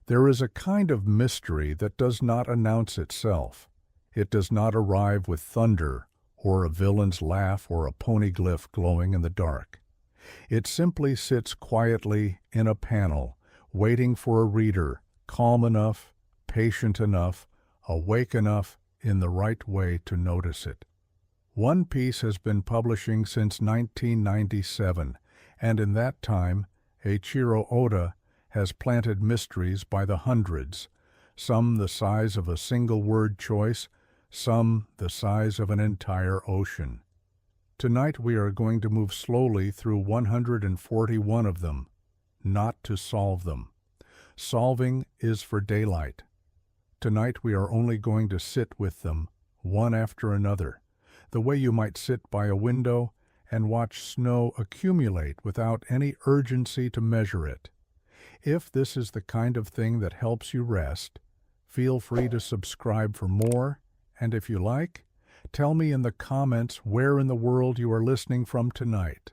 There is a kind of mystery that does not announce itself. It does not arrive with thunder, or a villain's laugh, or a poneglyph glowing in the dark. It simply sits quietly in a panel, waiting for a reader, calm enough, patient enough, awake enough in the right way to notice it. One Piece has been publishing since 1997, and in that time, Eiichiro Oda has planted mysteries by the hundreds, some the size of a single word choice, some the size of an entire ocean. Tonight we are going to move slowly through 141 of them, not to solve them. Solving is for daylight. Tonight we are only going to sit with them, one after another, the way you might sit by a window and watch snow accumulate without any urgency to measure it. If this is the kind of thing that helps you rest, feel free to subscribe for more, and if you like, tell me in the comments where in the world you are listening from tonight.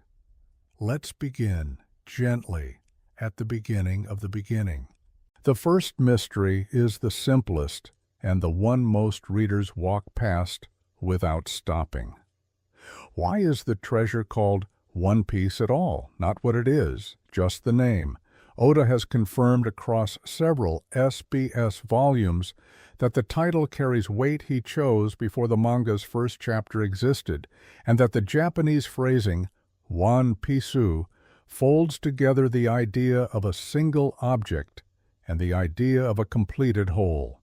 Let's begin, gently, at the beginning of the beginning. The first mystery is the simplest and the one most readers walk past without stopping. Why is the treasure called One Piece at all? Not what it is, just the name. Oda has confirmed across several SBS volumes that the title carries weight he chose before the manga's first chapter existed, and that the Japanese phrasing, One Piece, folds together the idea of a single object and the idea of a completed whole.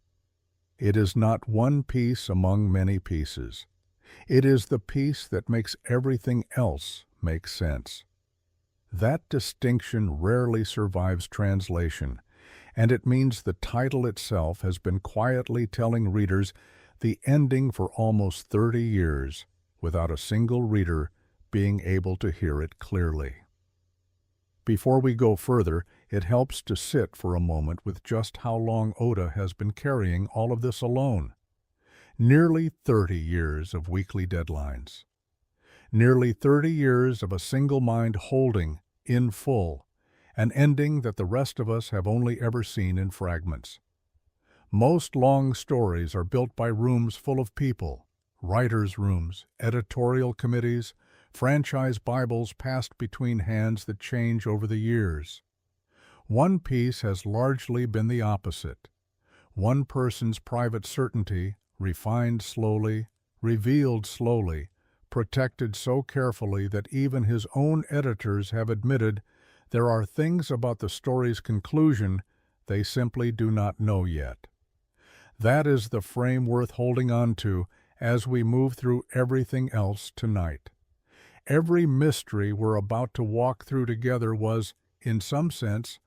It is not one piece among many pieces. It is the piece that makes everything else make sense. That distinction rarely survives translation, and it means the title itself has been quietly telling readers the ending for almost 30 years without a single reader being able to hear it clearly. Before we go further, it helps to sit for a moment with just how long Oda has been carrying all of this alone. Nearly 30 years of weekly deadlines. Nearly 30 years of a single mind holding, in full, an ending that the rest of us have only ever seen in fragments. Most long stories are built by rooms full of people, writers' rooms, editorial committees, franchise Bibles passed between hands that change over the years. One Piece has largely been the opposite. One person's private certainty, refined slowly, revealed slowly, protected so carefully that even his own editors have admitted there are things about the story's conclusion they simply do not know yet. That is the frame worth holding on to as we move through everything else tonight. Every mystery we're about to walk through together was, in some sense,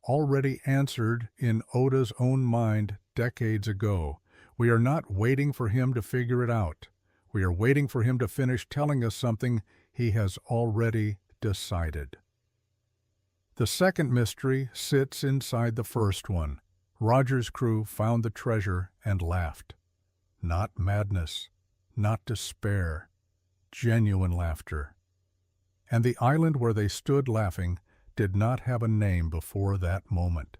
already answered in Oda's own mind decades ago. We are not waiting for him to figure it out. We are waiting for him to finish telling us something he has already decided. The second mystery sits inside the first one. Roger's crew found the treasure and laughed. Not madness, not despair, genuine laughter. And the island where they stood laughing did not have a name before that moment.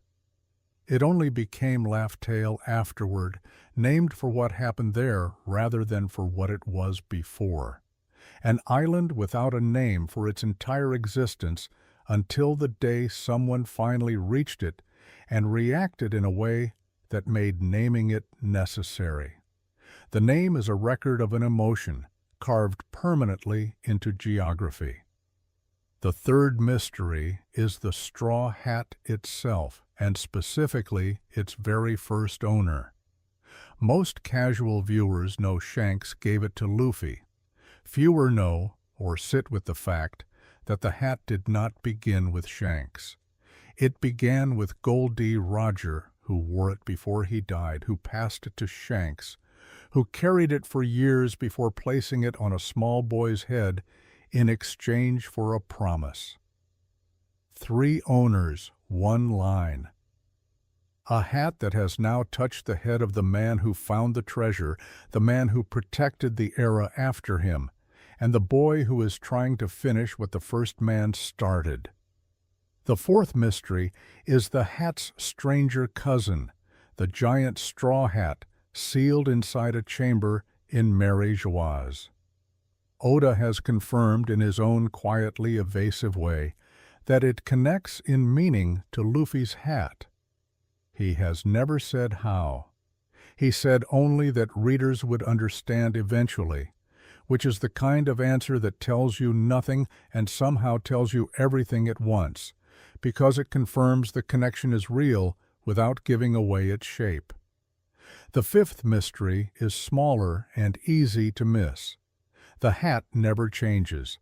It only became Laugh Tale afterward, named for what happened there rather than for what it was before. An island without a name for its entire existence until the day someone finally reached it and reacted in a way that made naming it necessary. The name is a record of an emotion, carved permanently into geography. The third mystery is the straw hat itself, and specifically its very first owner. Most casual viewers know Shanks gave it to Luffy. Fewer know, or sit with the fact, that the hat did not begin with Shanks. It began with Goldie Roger, who wore it before he died, who passed it to Shanks, who carried it for years before placing it on a small boy's head in exchange for a promise. 3 owners, 1 line. A hat that has now touched the head of the man who found the treasure, the man who protected the era after him, and the boy who is trying to finish what the first man started. The fourth mystery is the hat's stranger cousin, the giant straw hat sealed inside a chamber in Mary Joieuse. Oda has confirmed in his own quietly evasive way that it connects in meaning to Luffy's hat. He has never said how. He said only that readers would understand eventually, which is the kind of answer that tells you nothing and somehow tells you everything at once, because it confirms the connection is real without giving away its shape. The fifth mystery is smaller and easy to miss. The hat never changes.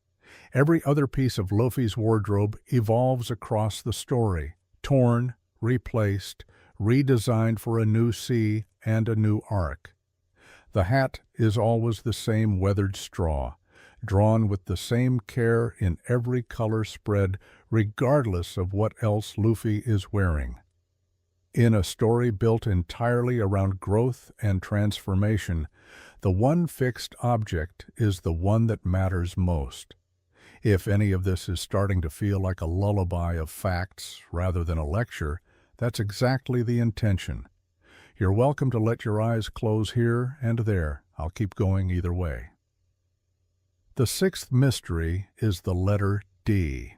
Every other piece of Luffy's wardrobe evolves across the story, torn, replaced, redesigned for a new sea and a new arc. The hat is always the same weathered straw, drawn with the same care in every color spread, regardless of what else Luffy is wearing. In a story built entirely around growth and transformation, the one fixed object is the one that matters most. If any of this is starting to feel like a lullaby of facts rather than a lecture, that's exactly the intention. You're welcome to let your eyes close here and there. I'll keep going either way. The sixth mystery is the letter D.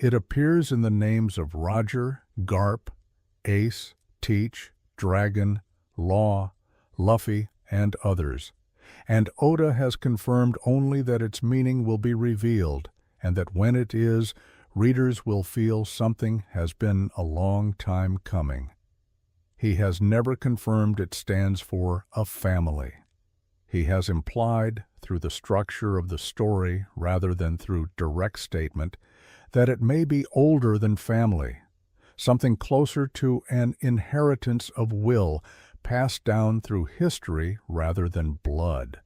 It appears in the names of Roger, Garp, Ace, Teach, Dragon, Law, Luffy, and others, and Oda has confirmed only that its meaning will be revealed, and that when it is, readers will feel something has been a long time coming. He has never confirmed it stands for a family. He has implied, through the structure of the story rather than through direct statement, that it may be older than family, something closer to an inheritance of will passed down through history rather than blood.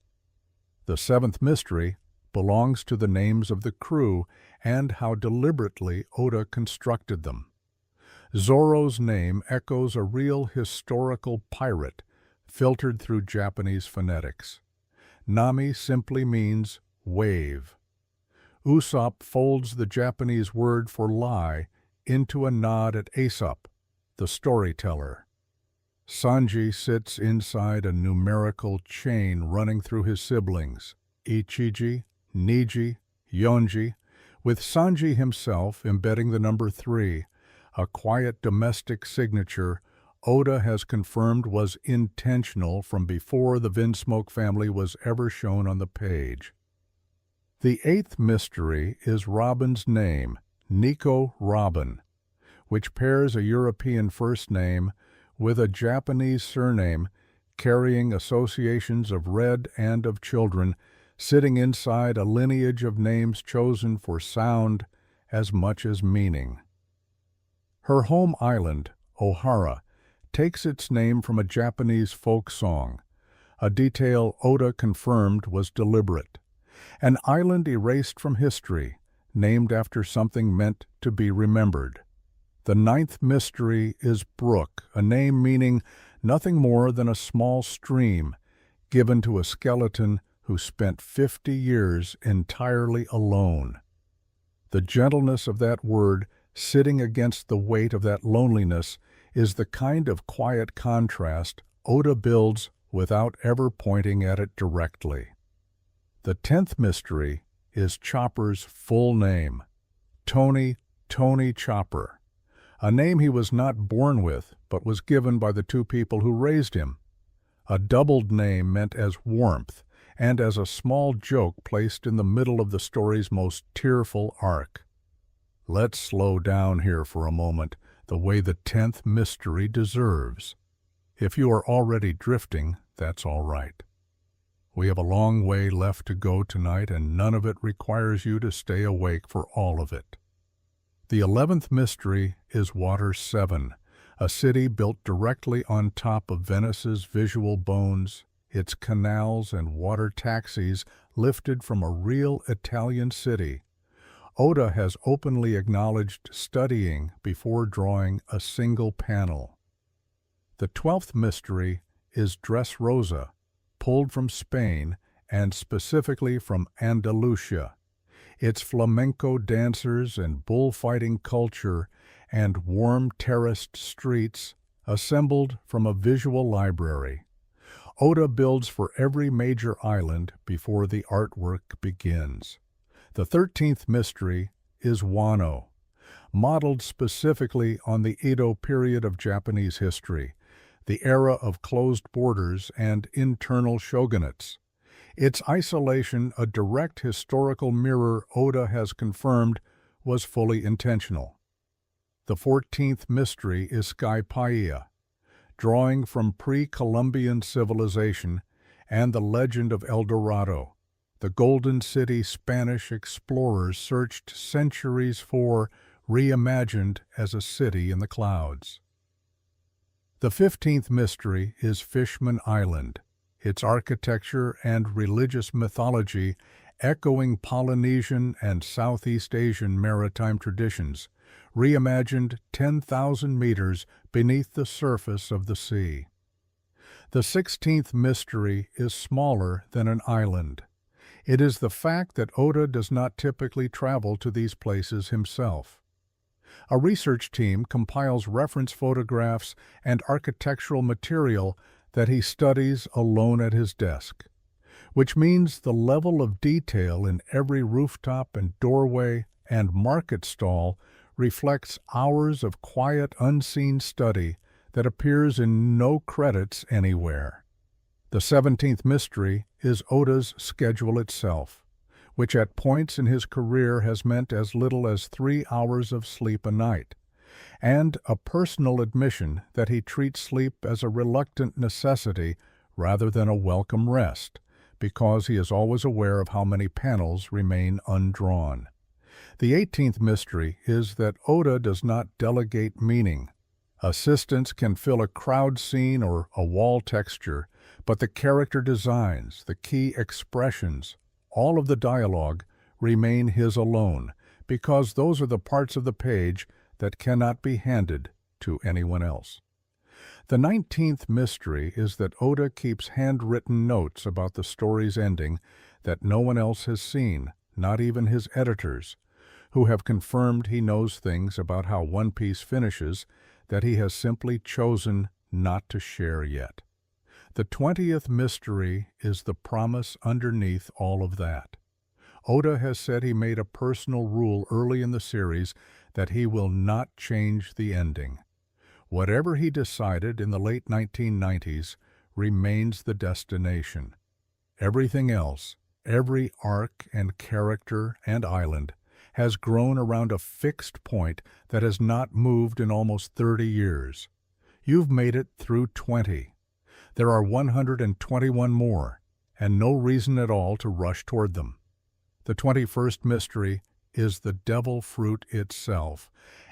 The seventh mystery belongs to the names of the crew and how deliberately Oda constructed them. Zoro's name echoes a real historical pirate, filtered through Japanese phonetics. Nami simply means wave. Usopp folds the Japanese word for lie into a nod at Aesop, the storyteller. Sanji sits inside a numerical chain running through his siblings, Ichiji, Niji, Yonji, with Sanji himself embedding the number 3, a quiet domestic signature Oda has confirmed was intentional from before the Vinsmoke family was ever shown on the page. The eighth mystery is Robin's name, Nico Robin, which pairs a European first name with a Japanese surname carrying associations of red and of children, sitting inside a lineage of names chosen for sound as much as meaning. Her home island, Ohara, takes its name from a Japanese folk song, a detail Oda confirmed was deliberate. An island erased from history, named after something meant to be remembered. The ninth mystery is Brook, a name meaning nothing more than a small stream given to a skeleton who spent 50 years entirely alone. The gentleness of that word, sitting against the weight of that loneliness, is the kind of quiet contrast Oda builds without ever pointing at it directly. The 10th mystery is Chopper's full name, Tony Chopper, a name he was not born with but was given by the two people who raised him. A doubled name meant as warmth and as a small joke placed in the middle of the story's most tearful arc. Let's slow down here for a moment, the way the 10th mystery deserves. If you are already drifting, that's all right. We have a long way left to go tonight, and none of it requires you to stay awake for all of it. The 11th mystery is Water 7, a city built directly on top of Venice's visual bones, its canals and water taxis lifted from a real Italian city. Oda has openly acknowledged studying before drawing a single panel. The 12th mystery is Dressrosa, pulled from Spain and specifically from Andalusia. Its flamenco dancers and bullfighting culture and warm terraced streets assembled from a visual library. Oda builds for every major island before the artwork begins. The 13th mystery is Wano, modeled specifically on the Edo period of Japanese history, the era of closed borders and internal shogunates. Its isolation, a direct historical mirror Oda has confirmed, was fully intentional. The 14th mystery is Skypiea, drawing from pre-Columbian civilization and the legend of El Dorado, the Golden City Spanish explorers searched centuries for, reimagined as a city in the clouds. The 15th mystery is Fishman Island, its architecture and religious mythology echoing Polynesian and Southeast Asian maritime traditions, reimagined 10,000 meters beneath the surface of the sea. The 16th mystery is smaller than an island. It is the fact that Oda does not typically travel to these places himself. A research team compiles reference photographs and architectural material that he studies alone at his desk, which means the level of detail in every rooftop and doorway and market stall reflects hours of quiet, unseen study that appears in no credits anywhere. The 17th mystery is Oda's schedule itself, which at points in his career has meant as little as 3 hours of sleep a night, and a personal admission that he treats sleep as a reluctant necessity rather than a welcome rest, because he is always aware of how many panels remain undrawn. The 18th mystery is that Oda does not delegate meaning. Assistants can fill a crowd scene or a wall texture, but the character designs, the key expressions, all of the dialogue remain his alone, because those are the parts of the page that cannot be handed to anyone else. The 19th mystery is that Oda keeps handwritten notes about the story's ending that no one else has seen, not even his editors, who have confirmed he knows things about how One Piece finishes that he has simply chosen not to share yet. The 20th mystery is the promise underneath all of that. Oda has said he made a personal rule early in the series that he will not change the ending. Whatever he decided in the late 1990s remains the destination. Everything else, every arc and character and island, has grown around a fixed point that has not moved in almost 30 years. You've made it through 20. There are 121 more, and no reason at all to rush toward them. The 21st mystery is the devil fruit itself,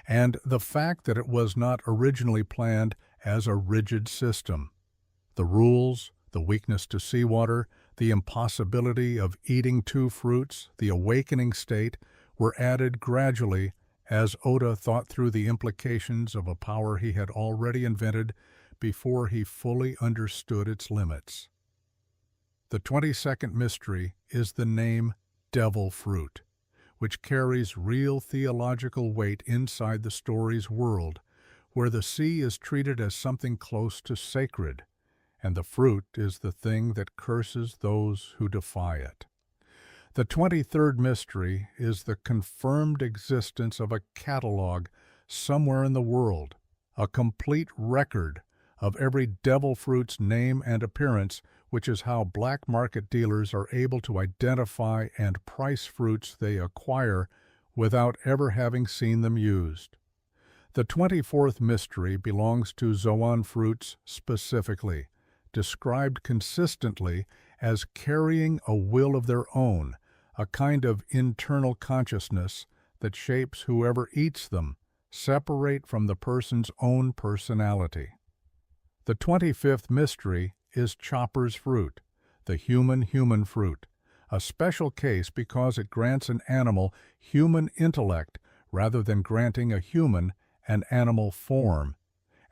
and the fact that it was not originally planned as a rigid system. The rules, the weakness to seawater, the impossibility of eating 2 fruits, the awakening state, were added gradually as Oda thought through the implications of a power he had already invented before he fully understood its limits. The 22nd mystery is the name Devil Fruit, which carries real theological weight inside the story's world, where the sea is treated as something close to sacred, and the fruit is the thing that curses those who defy it. The 23rd mystery is the confirmed existence of a catalog somewhere in the world, a complete record of every devil fruit's name and appearance, which is how black market dealers are able to identify and price fruits they acquire without ever having seen them used. The 24th mystery belongs to Zoan fruits specifically, described consistently as carrying a will of their own, a kind of internal consciousness that shapes whoever eats them, separate from the person's own personality. The 25th mystery is Chopper's fruit, the human fruit, a special case because it grants an animal human intellect rather than granting a human an animal form,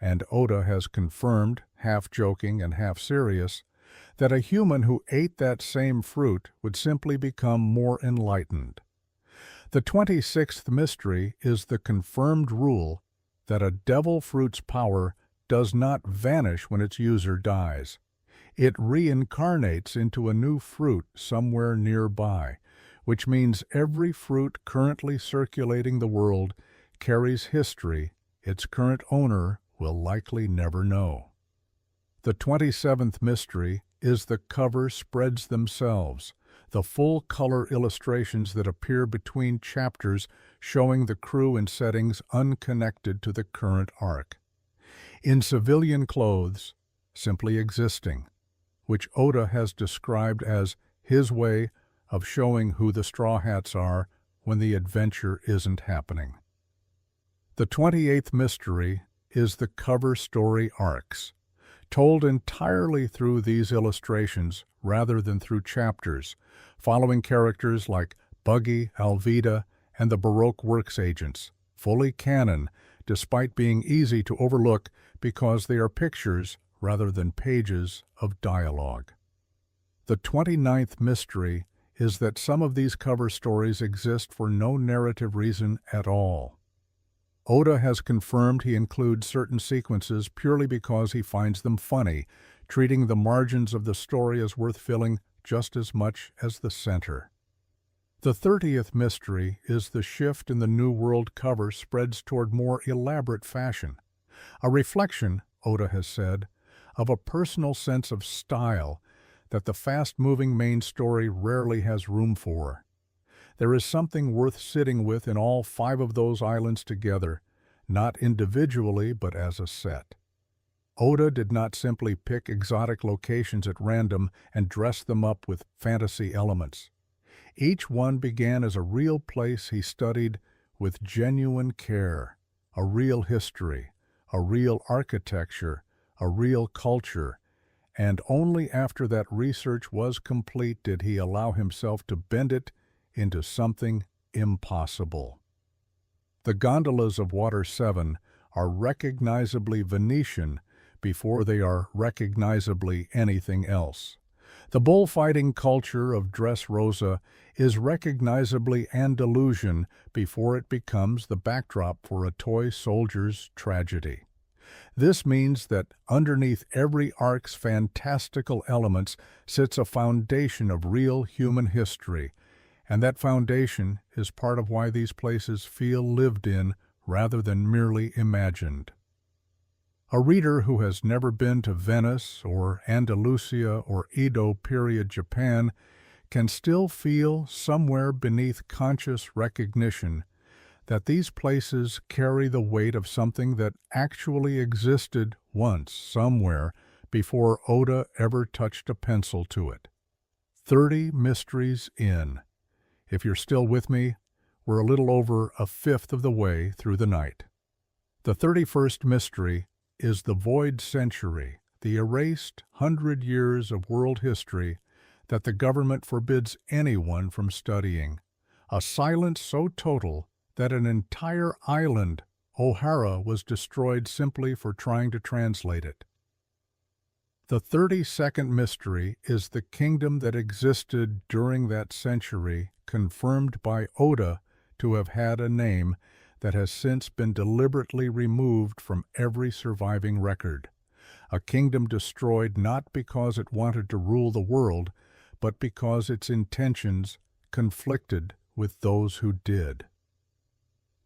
and Oda has confirmed, half joking and half serious, that a human who ate that same fruit would simply become more enlightened. The 26th mystery is the confirmed rule that a devil fruit's power does not vanish when its user dies. It reincarnates into a new fruit somewhere nearby, which means every fruit currently circulating the world carries history its current owner will likely never know. The 27th mystery is the cover spreads themselves, the full-color illustrations that appear between chapters showing the crew in settings unconnected to the current arc. In civilian clothes, simply existing, which Oda has described as his way of showing who the Straw Hats are when the adventure isn't happening. The 28th mystery is the cover story arcs, told entirely through these illustrations rather than through chapters, following characters like Buggy, Alvida, and the Baroque Works agents, fully canon, despite being easy to overlook because they are pictures rather than pages of dialogue. The 29th mystery is that some of these cover stories exist for no narrative reason at all. Oda has confirmed he includes certain sequences purely because he finds them funny, treating the margins of the story as worth filling just as much as the center. The 30th mystery is the shift in the New World cover spreads toward more elaborate fashion, a reflection, Oda has said, of a personal sense of style that the fast-moving main story rarely has room for. There is something worth sitting with in all 5 of those islands together, not individually but as a set. Oda did not simply pick exotic locations at random and dress them up with fantasy elements. Each one began as a real place he studied with genuine care, a real history, a real architecture, a real culture, and only after that research was complete did he allow himself to bend it into something impossible. The gondolas of Water 7 are recognizably Venetian before they are recognizably anything else. The bullfighting culture of Dressrosa is recognizably Andalusian before it becomes the backdrop for a toy soldier's tragedy. This means that underneath every arc's fantastical elements sits a foundation of real human history, and that foundation is part of why these places feel lived in rather than merely imagined. A reader who has never been to Venice or Andalusia or Edo period Japan can still feel somewhere beneath conscious recognition that these places carry the weight of something that actually existed once somewhere before Oda ever touched a pencil to it. 30 mysteries in. If you're still with me, we're a little over a fifth of the way through the night. The 31st mystery is the void century, the erased 100 years of world history that the government forbids anyone from studying, a silence so total that an entire island, O'Hara, was destroyed simply for trying to translate it. The 32nd mystery is the kingdom that existed during that century, confirmed by Oda to have had a name that has since been deliberately removed from every surviving record. A kingdom destroyed not because it wanted to rule the world, but because its intentions conflicted with those who did.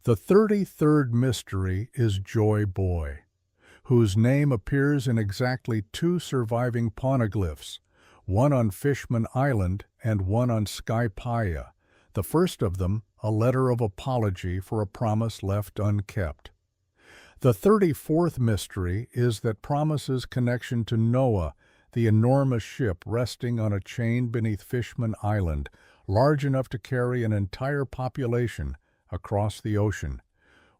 The 33rd mystery is Joy Boy, whose name appears in exactly 2 surviving poneglyphs, one on Fishman Island and one on Skypiea, the first of them a letter of apology for a promise left unkept. The 34th mystery is that promises connection to Noah, the enormous ship resting on a chain beneath Fishman Island, large enough to carry an entire population across the ocean,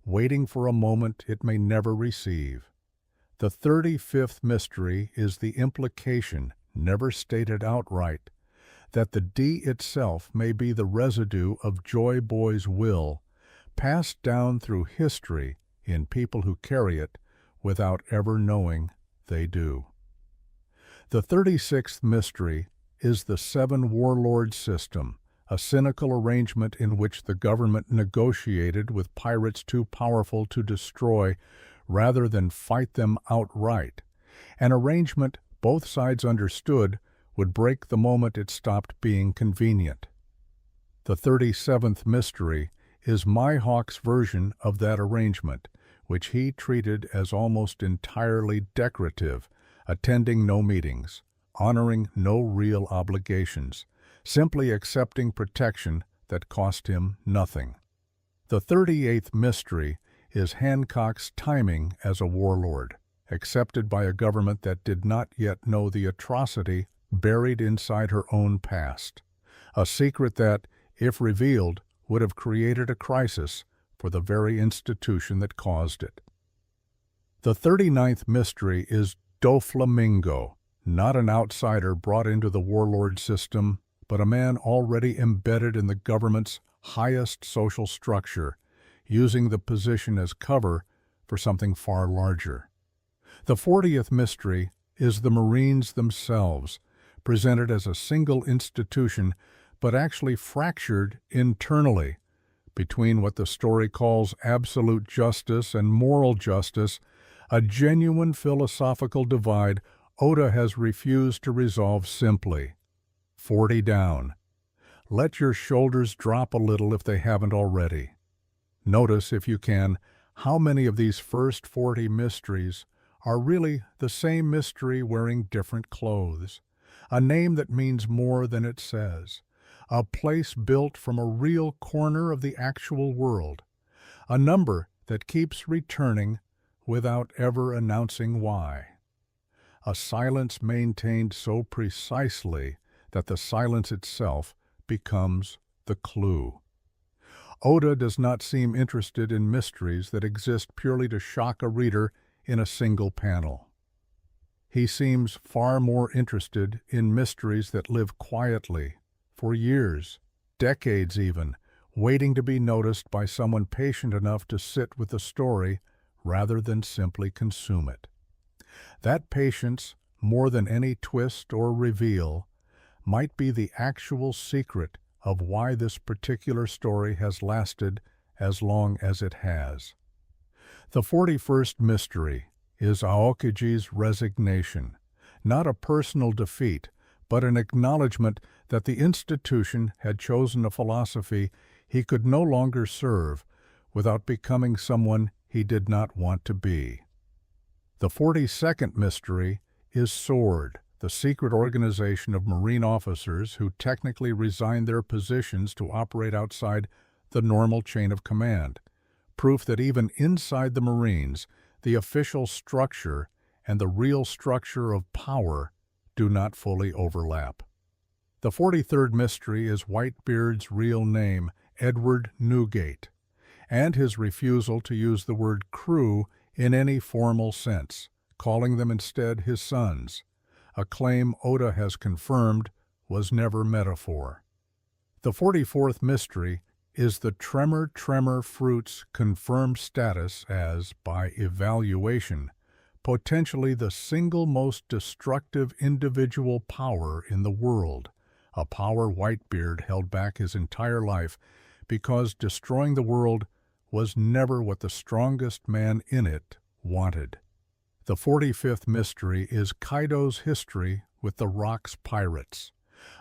waiting for a moment it may never receive. The 35th mystery is the implication, never stated outright, that the D itself may be the residue of Joy Boy's will, passed down through history in people who carry it without ever knowing they do. The 36th mystery is the 7 warlord system, a cynical arrangement in which the government negotiated with pirates too powerful to destroy rather than fight them outright, an arrangement both sides understood would break the moment it stopped being convenient. The 37th mystery is Mihawk's version of that arrangement, which he treated as almost entirely decorative, attending no meetings, honoring no real obligations, simply accepting protection that cost him nothing. The 38th mystery is Hancock's timing as a warlord, accepted by a government that did not yet know the atrocity buried inside her own past, a secret that, if revealed, would have created a crisis for the very institution that caused it. The 39th mystery is Doflamingo, not an outsider brought into the warlord system, but a man already embedded in the government's highest social structure, using the position as cover for something far larger. The 40th mystery is the Marines themselves, presented as a single institution, but actually fractured internally between what the story calls absolute justice and moral justice, a genuine philosophical divide Oda has refused to resolve simply. 40 down. Let your shoulders drop a little if they haven't already. Notice, if you can, how many of these first 40 mysteries are really the same mystery wearing different clothes, a name that means more than it says, a place built from a real corner of the actual world, a number that keeps returning without ever announcing why. A silence maintained so precisely that the silence itself becomes the clue. Oda does not seem interested in mysteries that exist purely to shock a reader in a single panel. He seems far more interested in mysteries that live quietly, for years, decades even, waiting to be noticed by someone patient enough to sit with the story rather than simply consume it. That patience, more than any twist or reveal, might be the actual secret of why this particular story has lasted as long as it has. The 41st mystery is Aokiji's resignation, not a personal defeat, but an acknowledgement that the institution had chosen a philosophy he could no longer serve without becoming someone he did not want to be. The 42nd mystery is SWORD, the secret organization of Marine officers who technically resigned their positions to operate outside the normal chain of command, proof that even inside the Marines, the official structure and the real structure of power do not fully overlap. The 43rd mystery is Whitebeard's real name, Edward Newgate, and his refusal to use the word crew in any formal sense, calling them instead his sons, a claim Oda has confirmed was never metaphor. The 44th mystery is the Tremor Fruit's confirmed status as, by evaluation, potentially the single most destructive individual power in the world, a power Whitebeard held back his entire life because destroying the world was never what the strongest man in it wanted. The 45th mystery is Kaido's history with the Rocks Pirates,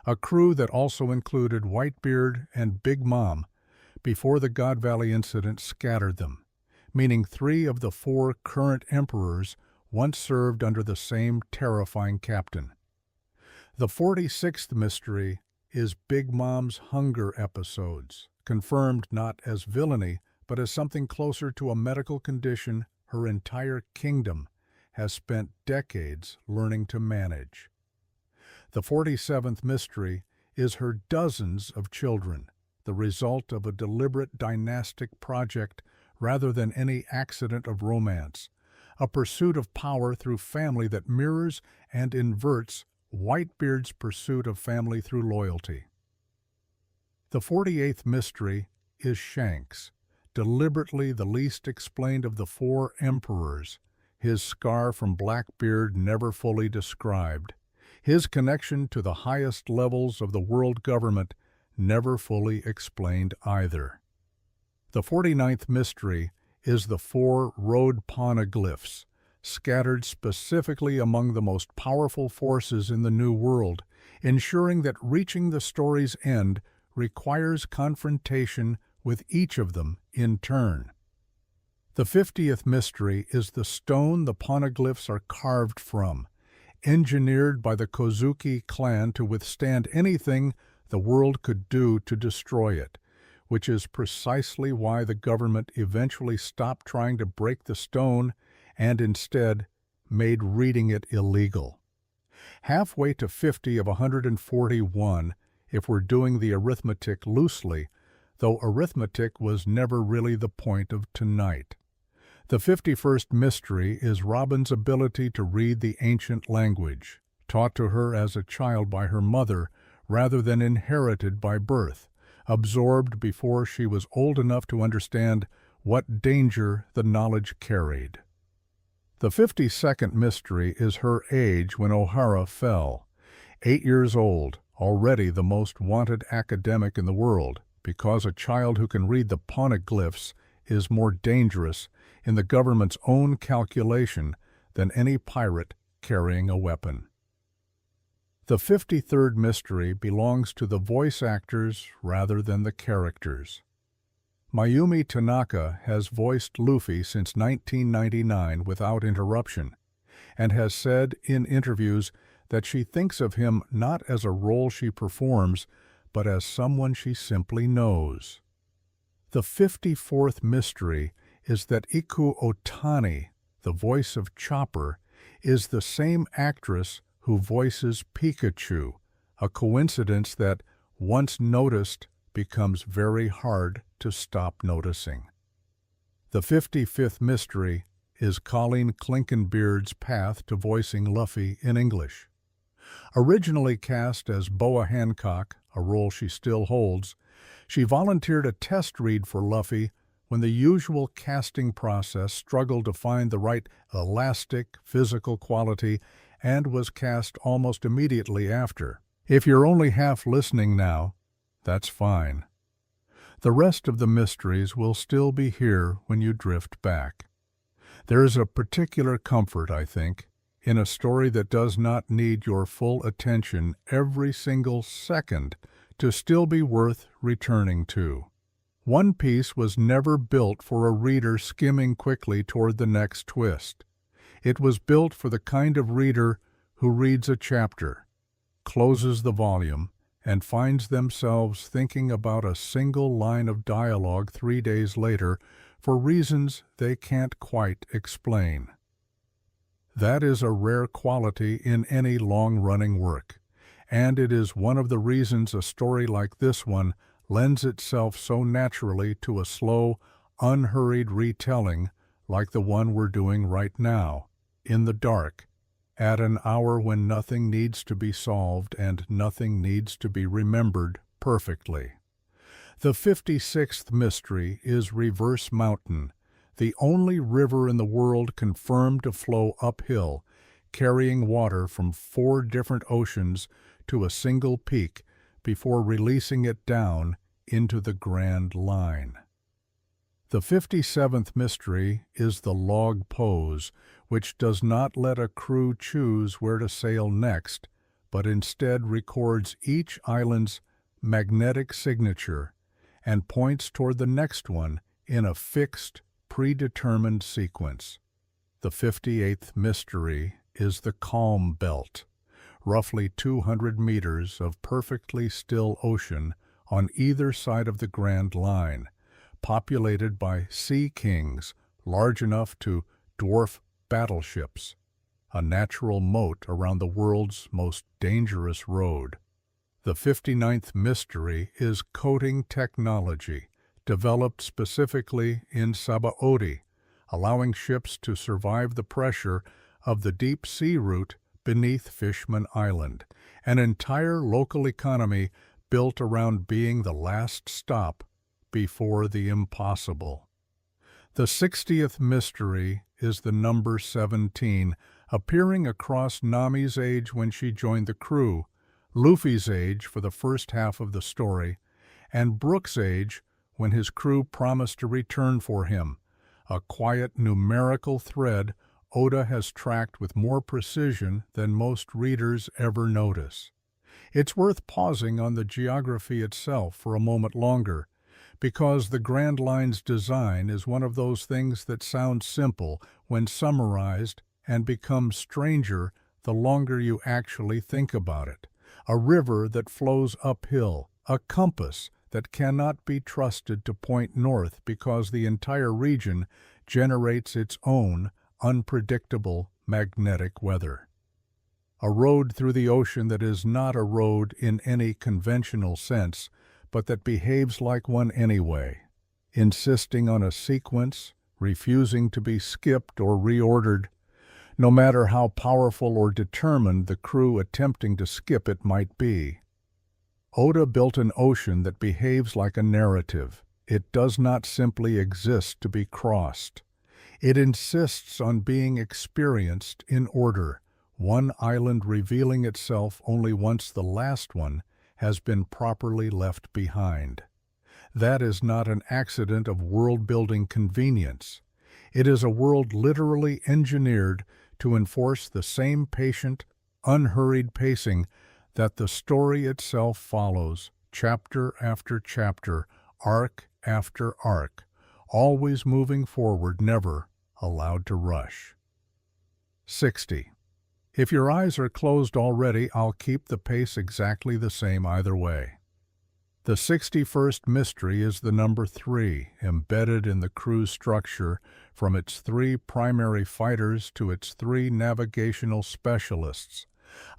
a crew that also included Whitebeard and Big Mom before the God Valley incident scattered them, meaning 3 of the 4 current emperors once served under the same terrifying captain. The 46th mystery is Big Mom's hunger episodes, confirmed not as villainy, but as something closer to a medical condition her entire kingdom has spent decades learning to manage. The 47th mystery is her dozens of children, the result of a deliberate dynastic project rather than any accident of romance, a pursuit of power through family that mirrors and inverts Whitebeard's pursuit of family through loyalty. The 48th mystery is Shanks, deliberately the least explained of the 4 emperors, his scar from Blackbeard never fully described, his connection to the highest levels of the world government never fully explained either. The 49th mystery is the 4 road Poneglyphs, scattered specifically among the most powerful forces in the New World, ensuring that reaching the story's end requires confrontation with each of them in turn. The 50th mystery is the stone the Poneglyphs are carved from, engineered by the Kozuki clan to withstand anything the world could do to destroy it, which is precisely why the government eventually stopped trying to break the stone and instead made reading it illegal. Halfway to 50 of 141, if we're doing the arithmetic loosely, though arithmetic was never really the point of tonight. The 51st mystery is Robin's ability to read the ancient language, taught to her as a child by her mother rather than inherited by birth, absorbed before she was old enough to understand what danger the knowledge carried. The 52nd mystery is her age when O'Hara fell. 8 years old, already the most wanted academic in the world, because a child who can read the Poneglyphs is more dangerous in the government's own calculation than any pirate carrying a weapon. The 53rd mystery belongs to the voice actors rather than the characters. Mayumi Tanaka has voiced Luffy since 1999 without interruption, and has said in interviews that she thinks of him not as a role she performs, but as someone she simply knows. The 54th mystery is that Iku Otani, the voice of Chopper, is the same actress who voices Pikachu, a coincidence that, once noticed, becomes very hard to stop noticing. The 55th mystery is Colleen Clinkenbeard's path to voicing Luffy in English. Originally cast as Boa Hancock, a role she still holds, she volunteered a test read for Luffy when the usual casting process struggled to find the right elastic, physical quality and was cast almost immediately after. If you're only half listening now, that's fine. The rest of the mysteries will still be here when you drift back. There is a particular comfort, I think, in a story that does not need your full attention every single second to still be worth returning to. One Piece was never built for a reader skimming quickly toward the next twist. It was built for the kind of reader who reads a chapter, closes the volume, and finds themselves thinking about a single line of dialogue 3 days later for reasons they can't quite explain. That is a rare quality in any long-running work, and it is one of the reasons a story like this one lends itself so naturally to a slow, unhurried retelling like the one we're doing right now, in the dark, at an hour when nothing needs to be solved and nothing needs to be remembered perfectly. The 56th mystery is Reverse Mountain, the only river in the world confirmed to flow uphill, carrying water from 4 different oceans to a single peak before releasing it down into the Grand Line. The 57th mystery is the log pose, which does not let a crew choose where to sail next, but instead records each island's magnetic signature and points toward the next one in a fixed, predetermined sequence. The 58th mystery is the Calm Belt, roughly 200 meters of perfectly still ocean on either side of the Grand Line, populated by sea kings large enough to dwarf battleships, a natural moat around the world's most dangerous road. The 59th mystery is coating technology, developed specifically in Sabaody, allowing ships to survive the pressure of the deep sea route beneath Fishman Island, an entire local economy built around being the last stop before the impossible. The 60th mystery is the number 17, appearing across Nami's age when she joined the crew, Luffy's age for the first half of the story, and Brooks' age, when his crew promised to return for him, a quiet numerical thread Oda has tracked with more precision than most readers ever notice. It's worth pausing on the geography itself for a moment longer, because the Grand Line's design is one of those things that sound simple when summarized and becomes stranger the longer you actually think about it. A river that flows uphill, a compass that cannot be trusted to point north because the entire region generates its own unpredictable magnetic weather. A road through the ocean that is not a road in any conventional sense, but that behaves like one anyway, insisting on a sequence, refusing to be skipped or reordered, no matter how powerful or determined the crew attempting to skip it might be. Oda built an ocean that behaves like a narrative. It does not simply exist to be crossed. It insists on being experienced in order, one island revealing itself only once the last one has been properly left behind. That is not an accident of world-building convenience. It is a world literally engineered to enforce the same patient, unhurried pacing that the story itself follows, chapter after chapter, arc after arc, always moving forward, never allowed to rush. 60. If your eyes are closed already, I'll keep the pace exactly the same either way. The 61st mystery is the number 3, embedded in the crew's structure, from its 3 primary fighters to its 3 navigational specialists.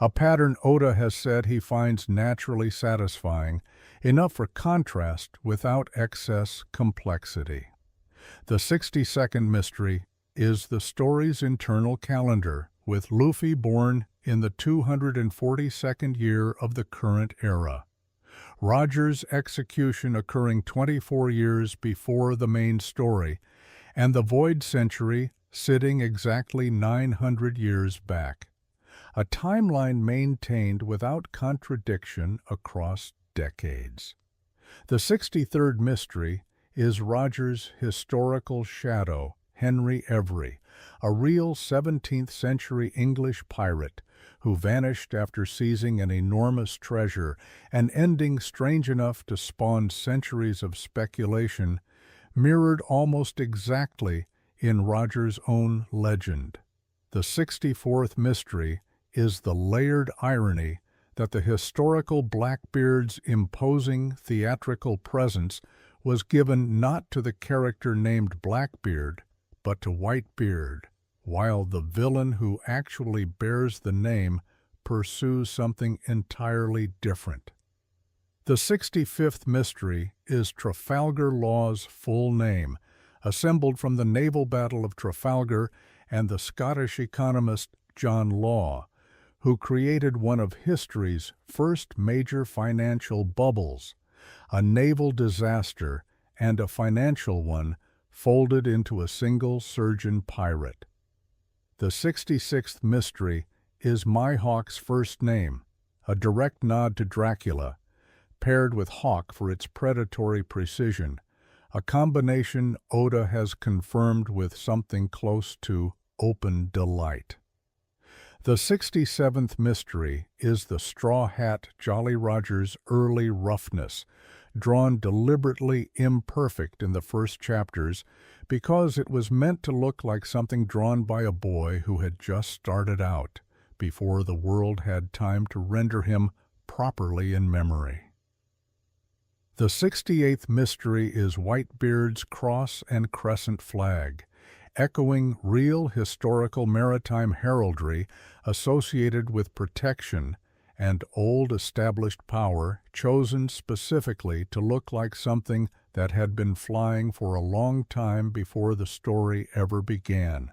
A pattern Oda has said he finds naturally satisfying, enough for contrast without excess complexity. The 62nd mystery is the story's internal calendar, with Luffy born in the 242nd year of the current era. Roger's execution occurring 24 years before the main story, and the Void Century sitting exactly 900 years back. A timeline maintained without contradiction across decades. The 63rd mystery is Roger's historical shadow, Henry Every, a real 17th century English pirate who vanished after seizing an enormous treasure, an ending strange enough to spawn centuries of speculation, mirrored almost exactly in Roger's own legend. The 64th mystery is the layered irony that the historical Blackbeard's imposing theatrical presence was given not to the character named Blackbeard, but to Whitebeard, while the villain who actually bears the name pursues something entirely different. The 65th mystery is Trafalgar Law's full name, assembled from the naval battle of Trafalgar and the Scottish economist John Law, who created one of history's first major financial bubbles, a naval disaster and a financial one folded into a single surgeon pirate. The 66th mystery is Mihawk's first name, a direct nod to Dracula, paired with Hawk for its predatory precision, a combination Oda has confirmed with something close to open delight. The 67th mystery is the Straw Hat Jolly Roger's early roughness, drawn deliberately imperfect in the first chapters because it was meant to look like something drawn by a boy who had just started out, before the world had time to render him properly in memory. The 68th mystery is Whitebeard's cross and crescent flag, echoing real historical maritime heraldry associated with protection and old established power, chosen specifically to look like something that had been flying for a long time before the story ever began.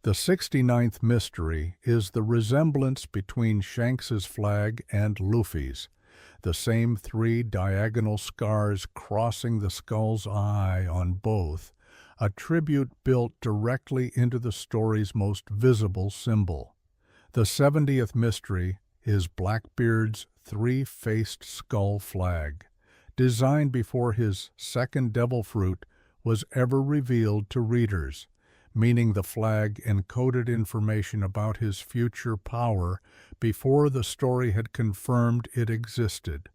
The 69th mystery is the resemblance between Shanks's flag and Luffy's, the same 3 diagonal scars crossing the skull's eye on both, a tribute built directly into the story's most visible symbol. The 70th mystery is Blackbeard's 3-faced skull flag, designed before his second devil fruit was ever revealed to readers, meaning the flag encoded information about his future power before the story had confirmed it existed.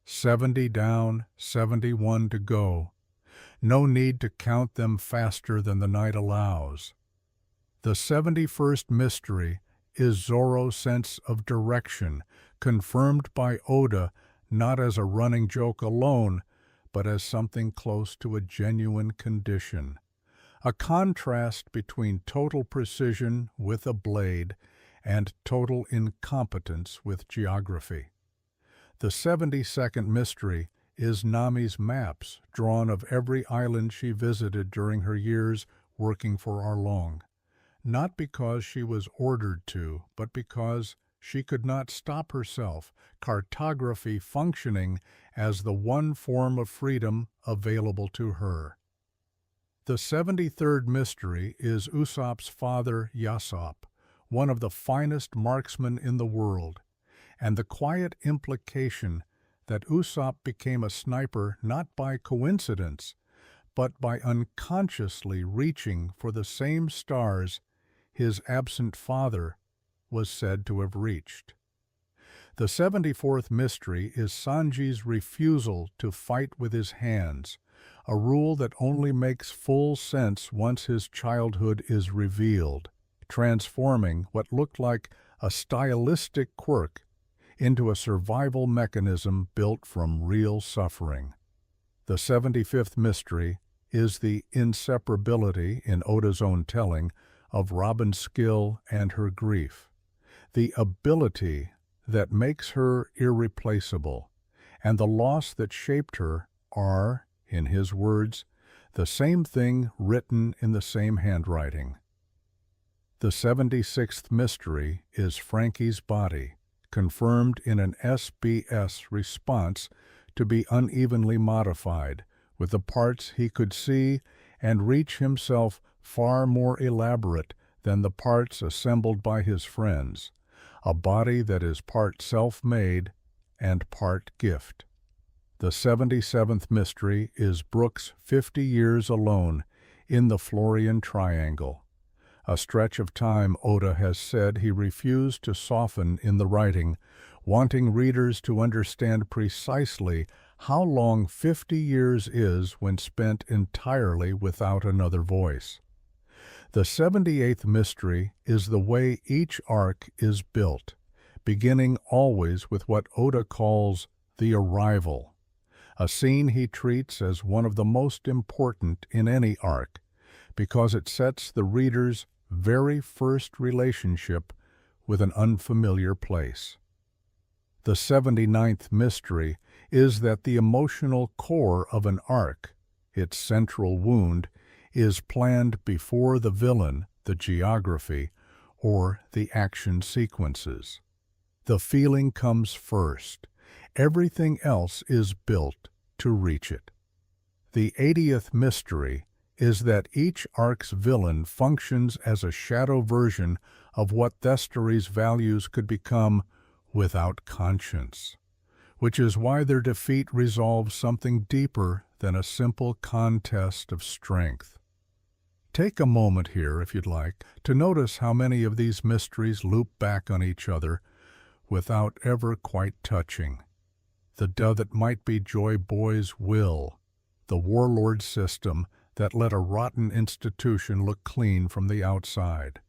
70 down, 71 to go. No need to count them faster than the night allows. The 71st mystery is Zoro's sense of direction, confirmed by Oda not as a running joke alone, but as something close to a genuine condition. A contrast between total precision with a blade and total incompetence with geography. The 72nd mystery is Nami's maps, drawn of every island she visited during her years working for Arlong. Not because she was ordered to, but because she could not stop herself, cartography functioning as the one form of freedom available to her. The 73rd mystery is Usopp's father, Yasopp, one of the finest marksmen in the world, and the quiet implication that Usopp became a sniper not by coincidence, but by unconsciously reaching for the same stars his absent father was said to have reached. The 74th mystery is Sanji's refusal to fight with his hands, a rule that only makes full sense once his childhood is revealed, transforming what looked like a stylistic quirk into a survival mechanism built from real suffering. The 75th mystery is the inseparability, in Oda's own telling, of Robin's skill and her grief, the ability that makes her irreplaceable, and the loss that shaped her are, in his words, the same thing written in the same handwriting. The 76th mystery is Frankie's body, confirmed in an SBS response to be unevenly modified, with the parts he could see and reach himself far more elaborate than the parts assembled by his friends, a body that is part self-made and part gift. The 77th mystery is Brook's 50 years alone in the Florian Triangle, a stretch of time Oda has said he refused to soften in the writing, wanting readers to understand precisely how long 50 years is when spent entirely without another voice. The 78th mystery is the way each arc is built, beginning always with what Oda calls the arrival, a scene he treats as one of the most important in any arc, because it sets the reader's very first relationship with an unfamiliar place. The 79th mystery is that the emotional core of an arc, its central wound, is planned before the villain, the geography, or the action sequences. The feeling comes first. Everything else is built to reach it. The 80th mystery is that each arc's villain functions as a shadow version of what Thesteri's values could become without conscience, which is why their defeat resolves something deeper than a simple contest of strength. Take a moment here, if you'd like, to notice how many of these mysteries loop back on each other without ever quite touching. The that might be Joy Boy's will, the warlord system that let a rotten institution look clean from the outside.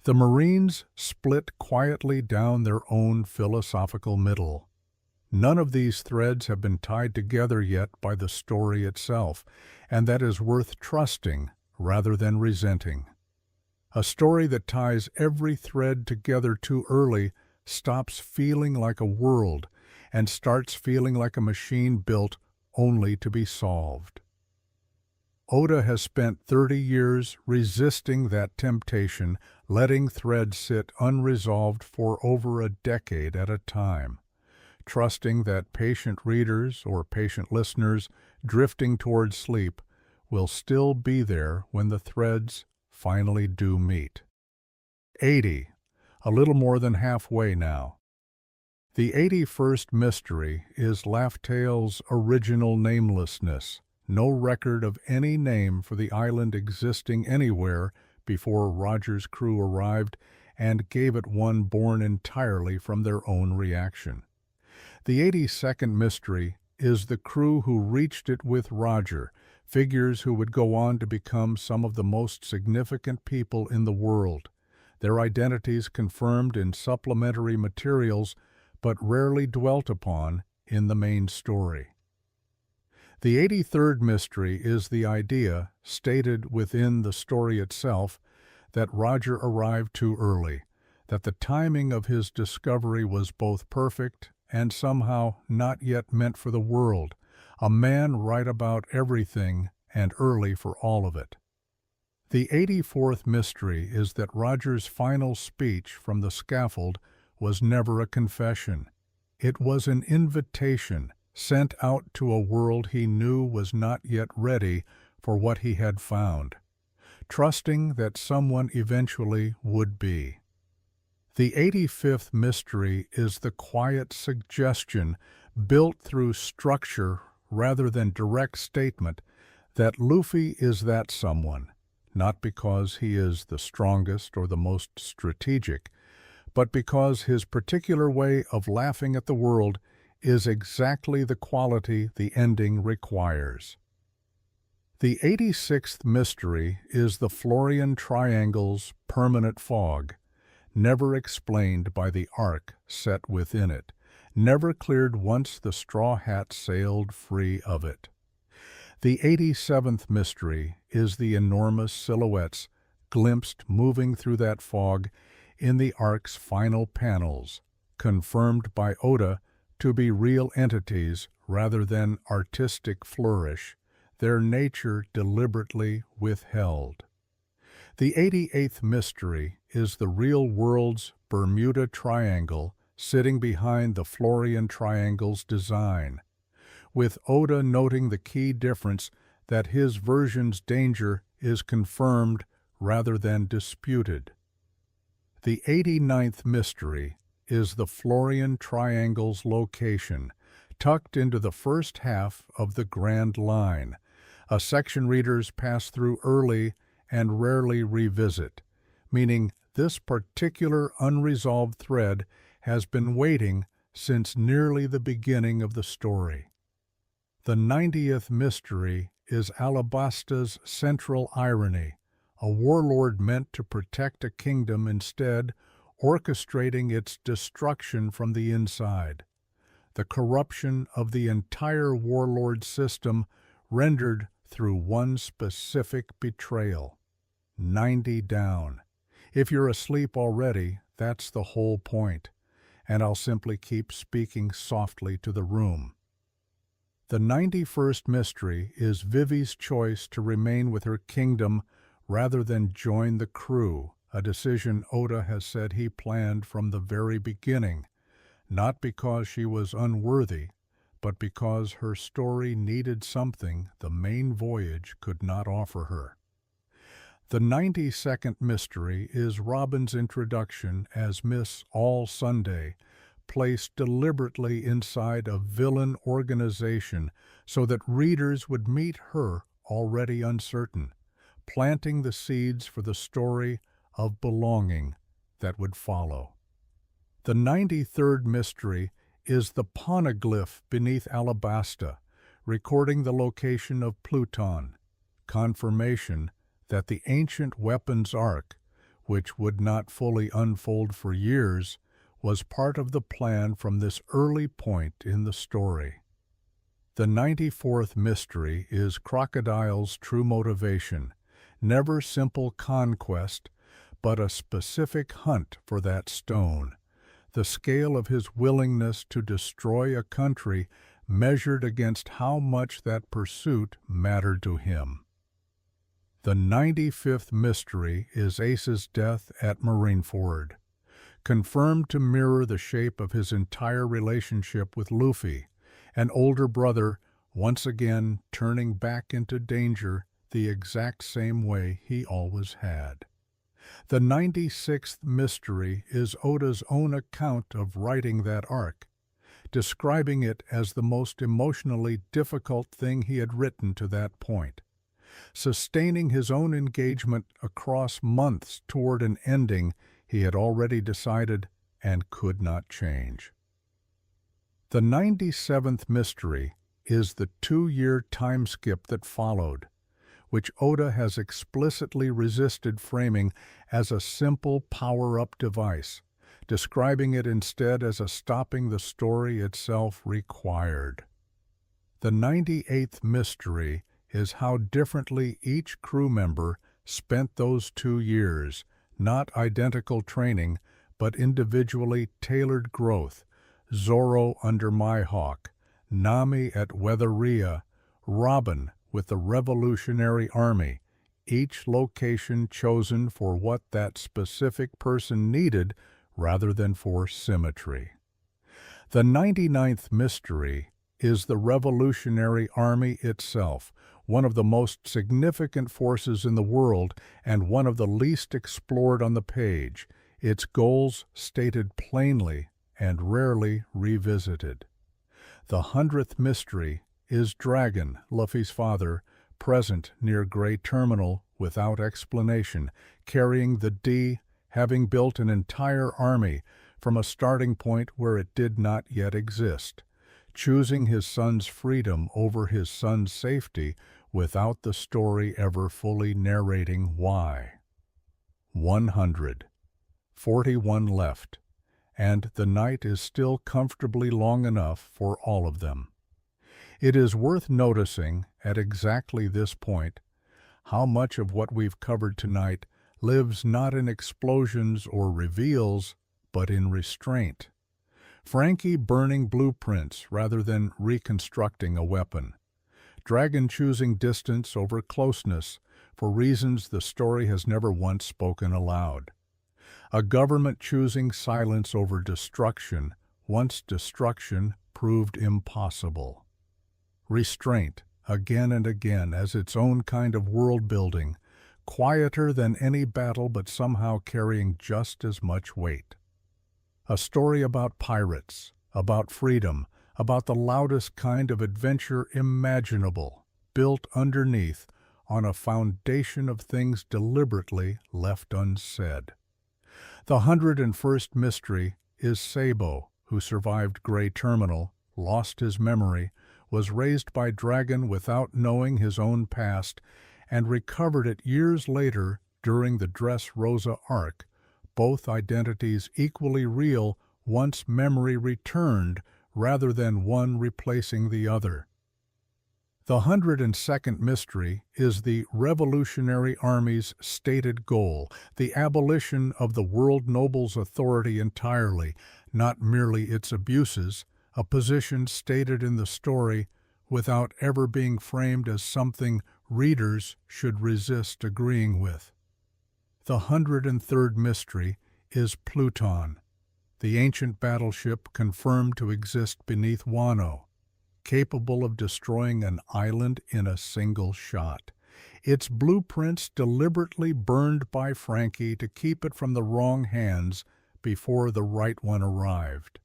The Marines split quietly down their own philosophical middle. None of these threads have been tied together yet by the story itself, and that is worth trusting rather than resenting. A story that ties every thread together too early stops feeling like a world and starts feeling like a machine built only to be solved. Oda has spent 30 years resisting that temptation, letting threads sit unresolved for over a decade at a time, trusting that patient readers or patient listeners drifting toward sleep will still be there when the threads finally do meet. 80, a little more than halfway now. The 81st mystery is Laugh-Tale's original namelessness, no record of any name for the island existing anywhere before Roger's crew arrived and gave it one born entirely from their own reaction. The 82nd mystery is the crew who reached it with Roger, figures who would go on to become some of the most significant people in the world, their identities confirmed in supplementary materials but rarely dwelt upon in the main story. The 83rd mystery is the idea, stated within the story itself, that Roger arrived too early, that the timing of his discovery was both perfect and somehow not yet meant for the world, a man right about everything and early for all of it. The 84th mystery is that Roger's final speech from the scaffold was never a confession. It was an invitation sent out to a world he knew was not yet ready for what he had found, trusting that someone eventually would be. The 85th mystery is the quiet suggestion, built through structure rather than direct statement, that Luffy is that someone, not because he is the strongest or the most strategic, but because his particular way of laughing at the world is exactly the quality the ending requires. The 86th mystery is the Florian Triangle's permanent fog, never explained by the arc set within it, never cleared once the Straw Hat sailed free of it. The 87th mystery is the enormous silhouettes glimpsed moving through that fog in the arc's final panels, confirmed by Oda to be real entities rather than artistic flourish, their nature deliberately withheld. The 88th mystery is the real world's Bermuda Triangle sitting behind the Florian Triangle's design, with Oda noting the key difference that his version's danger is confirmed rather than disputed. The 89th mystery is the Florian Triangle's location, tucked into the first half of the Grand Line, a section readers pass through early and rarely revisit, meaning this particular unresolved thread has been waiting since nearly the beginning of the story. The 90th mystery is Alabasta's central irony, a warlord meant to protect a kingdom instead orchestrating its destruction from the inside. The corruption of the entire warlord system rendered through one specific betrayal. 90 down. If you're asleep already, that's the whole point, and I'll simply keep speaking softly to the room. The 91st mystery is Vivi's choice to remain with her kingdom rather than join the crew, a decision Oda has said he planned from the very beginning, not because she was unworthy, but because her story needed something the main voyage could not offer her. The 92nd mystery is Robin's introduction as Miss All Sunday, placed deliberately inside a villain organization so that readers would meet her already uncertain, planting the seeds for the story of belonging that would follow. The 93rd mystery is the Poneglyph beneath Alabasta, recording the location of Pluton, confirmation that the ancient weapons arc, which would not fully unfold for years, was part of the plan from this early point in the story. The 94th mystery is Crocodile's true motivation, never simple conquest, but a specific hunt for that stone, the scale of his willingness to destroy a country measured against how much that pursuit mattered to him. The 95th mystery is Ace's death at Marineford, confirmed to mirror the shape of his entire relationship with Luffy, an older brother once again turning back into danger the exact same way he always had. The 96th mystery is Oda's own account of writing that arc, describing it as the most emotionally difficult thing he had written to that point, sustaining his own engagement across months toward an ending he had already decided and could not change. The 97th mystery is the 2-year time skip that followed, which Oda has explicitly resisted framing as a simple power-up device, describing it instead as a stopping the story itself required. The 98th mystery is how differently each crew member spent those 2 years, not identical training, but individually tailored growth. Zoro under Mihawk, Nami at Weatheria, Robin with the Revolutionary Army, each location chosen for what that specific person needed rather than for symmetry. The 99th mystery is the Revolutionary Army itself, one of the most significant forces in the world and one of the least explored on the page, its goals stated plainly and rarely revisited. The 100th mystery is Dragon, Luffy's father, present near Gray Terminal without explanation, carrying the D, having built an entire army from a starting point where it did not yet exist, choosing his son's freedom over his son's safety without the story ever fully narrating why. 100. 41 left, and the night is still comfortably long enough for all of them. It is worth noticing, at exactly this point, how much of what we've covered tonight lives not in explosions or reveals, but in restraint. Frankie burning blueprints rather than reconstructing a weapon. Dragon choosing distance over closeness for reasons the story has never once spoken aloud. A government choosing silence over destruction once destruction proved impossible. Restraint, again and again, as its own kind of world-building, quieter than any battle but somehow carrying just as much weight. A story about pirates, about freedom, about the loudest kind of adventure imaginable, built underneath on a foundation of things deliberately left unsaid. The 101st mystery is Sabo, who survived Gray Terminal, lost his memory, was raised by Dragon without knowing his own past, and recovered it years later during the Dressrosa arc, both identities equally real once memory returned rather than one replacing the other. The 102nd mystery is the Revolutionary Army's stated goal, the abolition of the world noble's authority entirely, not merely its abuses, a position stated in the story without ever being framed as something readers should resist agreeing with. The 103rd mystery is Pluton, the ancient battleship confirmed to exist beneath Wano, capable of destroying an island in a single shot. Its blueprints deliberately burned by Frankie to keep it from the wrong hands before the right one arrived.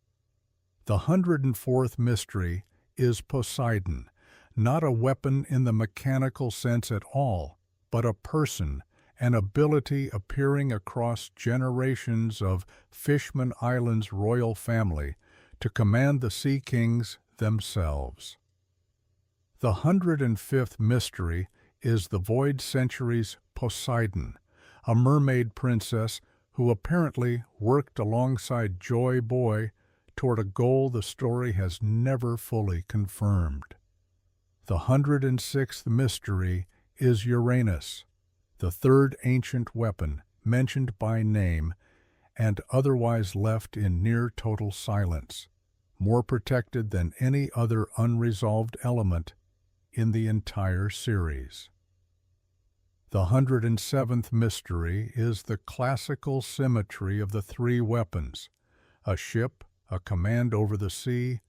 The 104th mystery is Poseidon, not a weapon in the mechanical sense at all, but a person, an ability appearing across generations of Fishman Island's royal family to command the Sea Kings themselves. The 105th mystery is the Void Century's Poseidon, a mermaid princess who apparently worked alongside Joy Boy toward a goal the story has never fully confirmed. The 106th mystery is Uranus, the third ancient weapon mentioned by name and otherwise left in near total silence, more protected than any other unresolved element in the entire series. The 107th mystery is the classical symmetry of the three weapons, a ship, a command over the sea,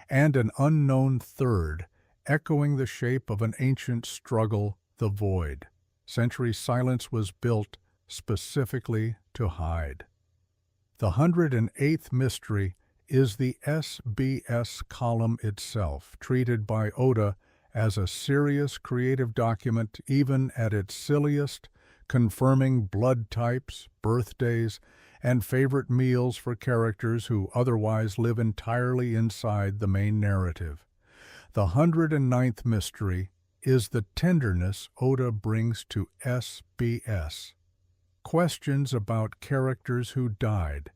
and an unknown third, echoing the shape of an ancient struggle, the void. Century silence was built specifically to hide. The 108th mystery is the SBS column itself, treated by Oda as a serious creative document even at its silliest, confirming blood types, birthdays, and favorite meals for characters who otherwise live entirely inside the main narrative. The 109th mystery is the tenderness Oda brings to SBS. Questions about characters who died,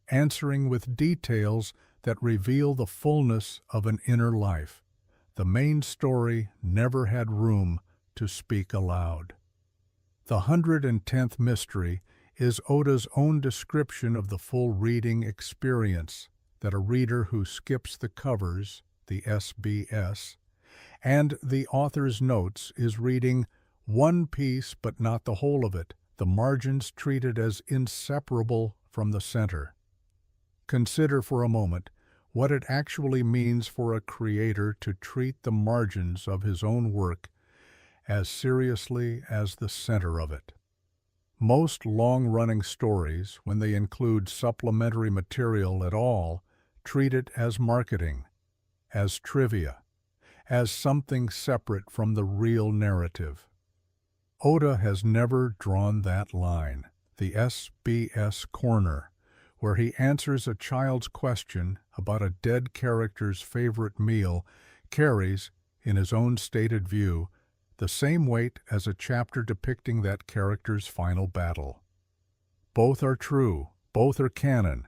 answering with details that reveal the fullness of an inner life. The main story never had room to speak aloud. The 110th mystery is Oda's own description of the full reading experience that a reader who skips the covers, the SBS, and the author's notes is reading one piece but not the whole of it, the margins treated as inseparable from the center. Consider for a moment what it actually means for a creator to treat the margins of his own work as seriously as the center of it. Most long-running stories, when they include supplementary material at all, treat it as marketing, as trivia, as something separate from the real narrative. Oda has never drawn that line, the SBS corner, where he answers a child's question about a dead character's favorite meal, carries, in his own stated view, the same weight as a chapter depicting that character's final battle. Both are true, both are canon,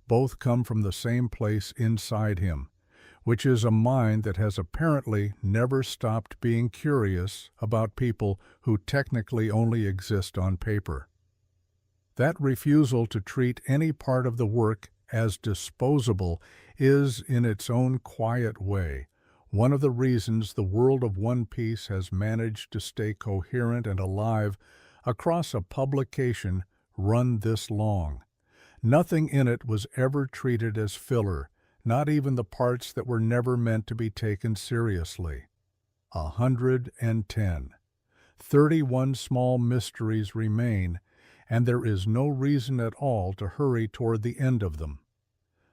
both come from the same place inside him, which is a mind that has apparently never stopped being curious about people who technically only exist on paper. That refusal to treat any part of the work as disposable is, in its own quiet way, one of the reasons the world of One Piece has managed to stay coherent and alive across a publication run this long. Nothing in it was ever treated as filler, not even the parts that were never meant to be taken seriously. 110. 31 small mysteries remain, and there is no reason at all to hurry toward the end of them.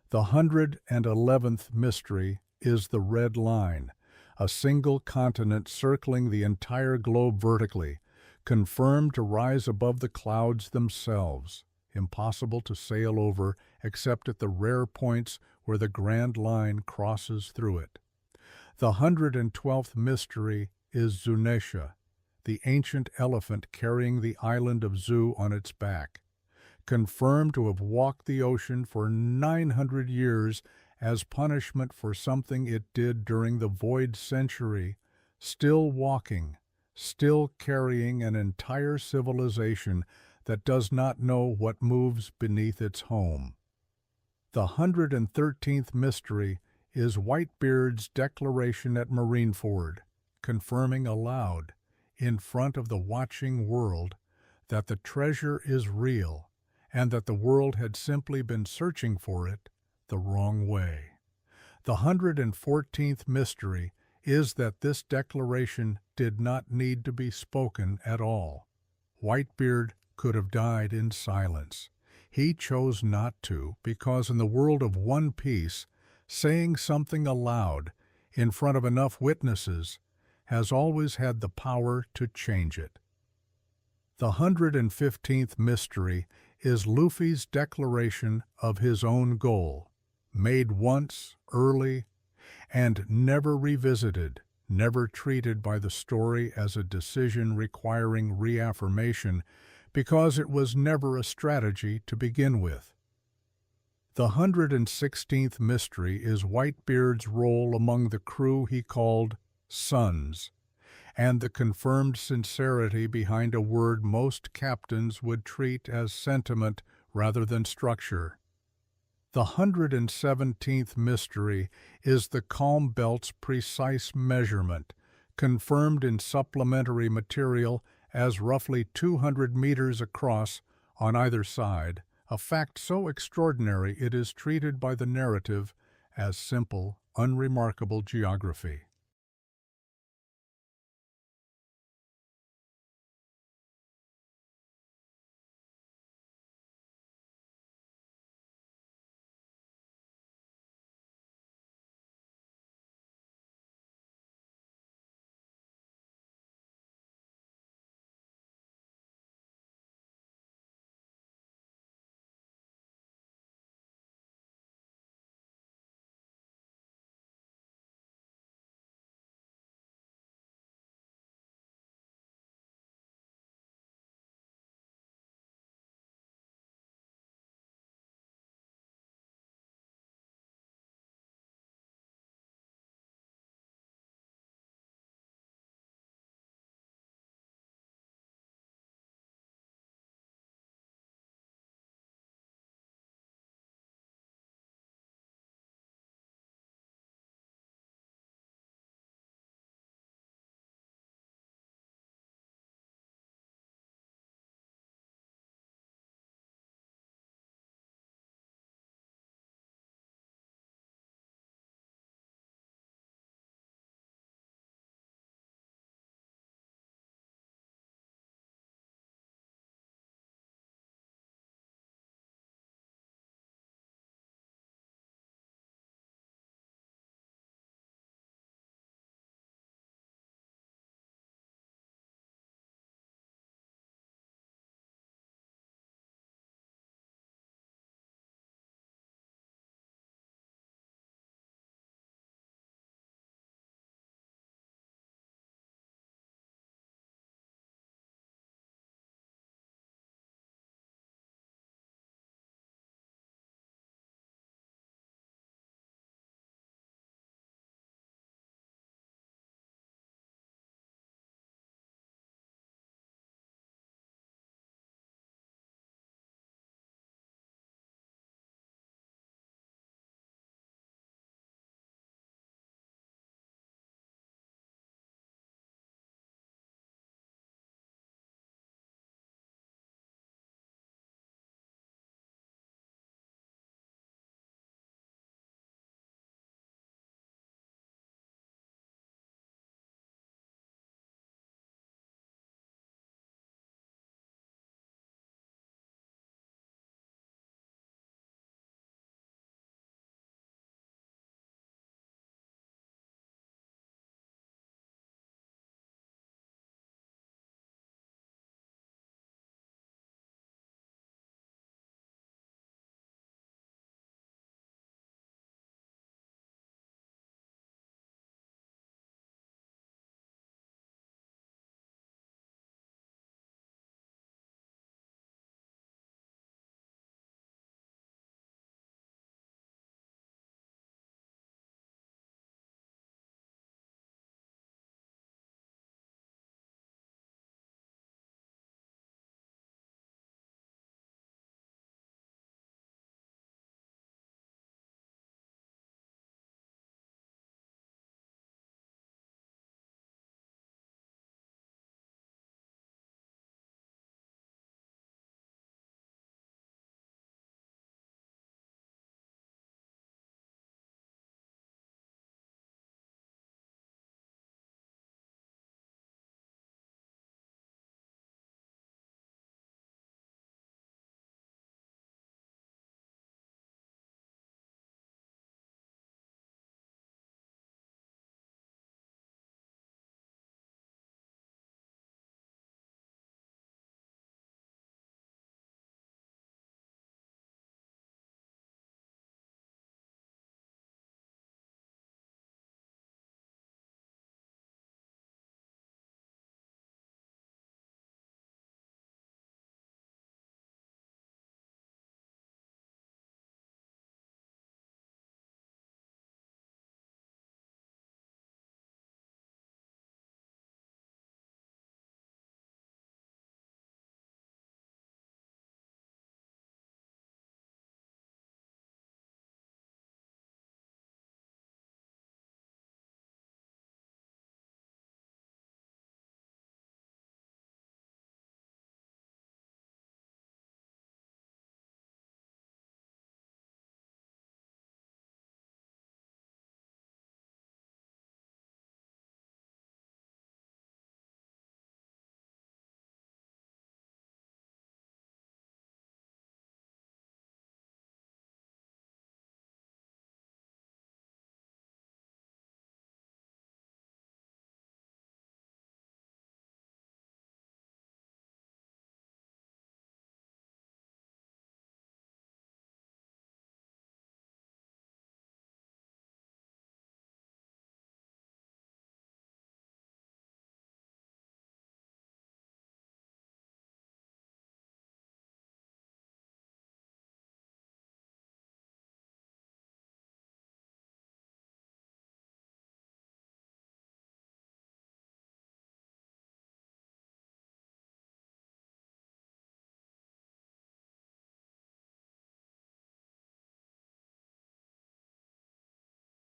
The 111th mystery is the red line, a single continent circling the entire globe vertically, confirmed to rise above the clouds themselves, impossible to sail over except at the rare points where the Grand Line crosses through it. The 112th mystery is Zunesha, the ancient elephant carrying the island of Zu on its back, confirmed to have walked the ocean for 900 years as punishment for something it did during the Void Century, still walking, still carrying an entire civilization that does not know what moves beneath its home. The 113th mystery is Whitebeard's declaration at Marineford, confirming aloud, in front of the watching world, that the treasure is real and that the world had simply been searching for it the wrong way. The 114th mystery is that this declaration did not need to be spoken at all. Whitebeard could have died in silence. He chose not to because in the world of One Piece, saying something aloud in front of enough witnesses has always had the power to change it. The 115th mystery is Luffy's declaration of his own goal, made once, early, and never revisited, never treated by the story as a decision requiring reaffirmation because it was never a strategy to begin with. The 116th mystery is Whitebeard's role among the crew he called sons, and the confirmed sincerity behind a word most captains would treat as sentiment rather than structure. The 117th mystery is the calm belt's precise measurement, confirmed in supplementary material as roughly 200 meters across on either side, a fact so extraordinary it is treated by the narrative as simple, unremarkable geography.